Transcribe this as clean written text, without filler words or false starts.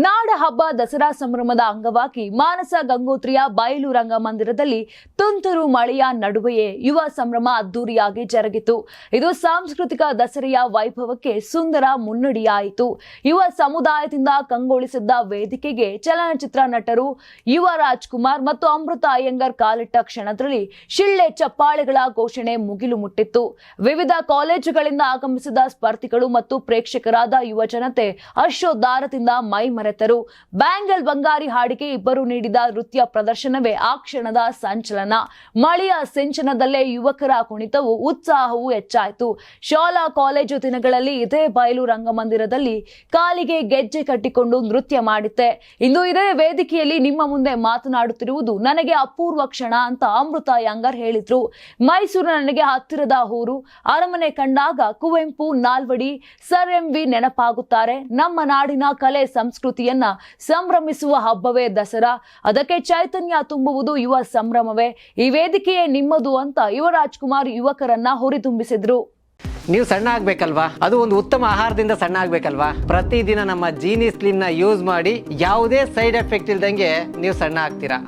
ನಾಡ ಹಬ್ಬ ದಸರಾ ಸಂಭ್ರಮದ ಅಂಗವಾಗಿ ಮಾನಸ ಗಂಗೋತ್ರಿಯ ಬಯಲು ರಂಗಮಂದಿರದಲ್ಲಿ ತುಂತುರು ಮಳೆಯ ನಡುವೆಯೇ ಯುವ ಸಂಭ್ರಮ ಅದ್ದೂರಿಯಾಗಿ ಜರುಗಿತು. ಇದು ಸಾಂಸ್ಕೃತಿಕ ದಸರೆಯ ವೈಭವಕ್ಕೆ ಸುಂದರ ಮುನ್ನಡಿಯಾಯಿತು. ಯುವ ಸಮುದಾಯದಿಂದ ಕಂಗೊಳಿಸಿದ್ದ ವೇದಿಕೆಗೆ ಚಲನಚಿತ್ರ ನಟರು ಯುವ ರಾಜ್ಕುಮಾರ್ ಮತ್ತು ಅಮೃತ ಅಯ್ಯಂಗರ್ ಕಾಲಿಟ್ಟ ಕ್ಷಣದಲ್ಲಿ ಶಿಳ್ಳೆ ಚಪ್ಪಾಳೆಗಳ ಘೋಷಣೆ ಮುಗಿಲು ಮುಟ್ಟಿತ್ತು. ವಿವಿಧ ಕಾಲೇಜುಗಳಿಂದ ಆಗಮಿಸಿದ ಸ್ಪರ್ಧಿಗಳು ಮತ್ತು ಪ್ರೇಕ್ಷಕರಾದ ಯುವ ಜನತೆ ಹರ್ಷೋದ್ಗಾರದಿಂದ ಮೈ ಮರೆತರು. ಬ್ಯಾಂಗಲ್ ಬಂಗಾರಿ ಹಾಡಿಗೆ ಇಬ್ಬರು ನೀಡಿದ ನೃತ್ಯ ಪ್ರದರ್ಶನವೇ ಆ ಕ್ಷಣದ ಸಂಚಲನ. ಮಳೆಯ ಸಿಂಚನದಲ್ಲೇ ಯುವಕರ ಕುಣಿತವು ಉತ್ಸಾಹವೂ ಹೆಚ್ಚಾಯಿತು. ಶಾಲಾ ಕಾಲೇಜು ದಿನಗಳಲ್ಲಿ ಇದೇ ಬಯಲು ರಂಗಮಂದಿರದಲ್ಲಿ ಕಾಲಿಗೆ ಗೆಜ್ಜೆ ಕಟ್ಟಿಕೊಂಡು ನೃತ್ಯ ಮಾಡಿದ್ದೆ. ಇಂದು ಇದೇ ವೇದಿಕೆಯಲ್ಲಿ ನಿಮ್ಮ ಮುಂದೆ ಮಾತನಾಡುತ್ತಿರುವುದು ನನಗೆ ಅಪೂರ್ವ ಕ್ಷಣ ಅಂತ ಅಮೃತ ಅಯ್ಯಂಗರ್ ಹೇಳಿದ್ರು. ಮೈಸೂರು ನನಗೆ ಹತ್ತಿರದ ಊರು. ಅರಮನೆ ಕಂಡಾಗ ಕುವೆಂಪು, ನಾಲ್ವಡಿ, ಸರ್ ಎಂ.ವಿ. ನೆನಪಾಗುತ್ತಾರೆ. ನಮ್ಮ ನಾಡಿನ ಕಲೆ ಸಂಸ್ಕೃತಿಯನ್ನ ಸಂಭ್ರಮಿಸುವ ಹಬ್ಬವೇ ದಸರಾ. ಅದಕ್ಕೆ ಚೈತನ್ಯ ತುಂಬುವುದು ಯುವ ಸಂಭ್ರಮವೇ. ಈ ವೇದಿಕೆಯೇ ನಿಮ್ಮದು ಅಂತ ಯುವ ರಾಜ್ಕುಮಾರ್ ಯುವಕರನ್ನ ಹುರಿದುಂಬಿಸಿದ್ರು. ನೀವು ಸಣ್ಣ ಆಗ್ಬೇಕಲ್ವಾ? ಅದು ಒಂದು ಉತ್ತಮ ಆಹಾರದಿಂದ ಸಣ್ಣ ಆಗ್ಬೇಕಲ್ವಾ? ಪ್ರತಿದಿನ ನಮ್ಮ ಜೀನಿ ಸ್ಲಿಮ್ ನ ಯೂಸ್ ಮಾಡಿ ಯಾವುದೇ ಸೈಡ್ ಎಫೆಕ್ಟ್ ಇಲ್ದಂಗೆ ನೀವು ಸಣ್ಣ ಆಗ್ತೀರಾ.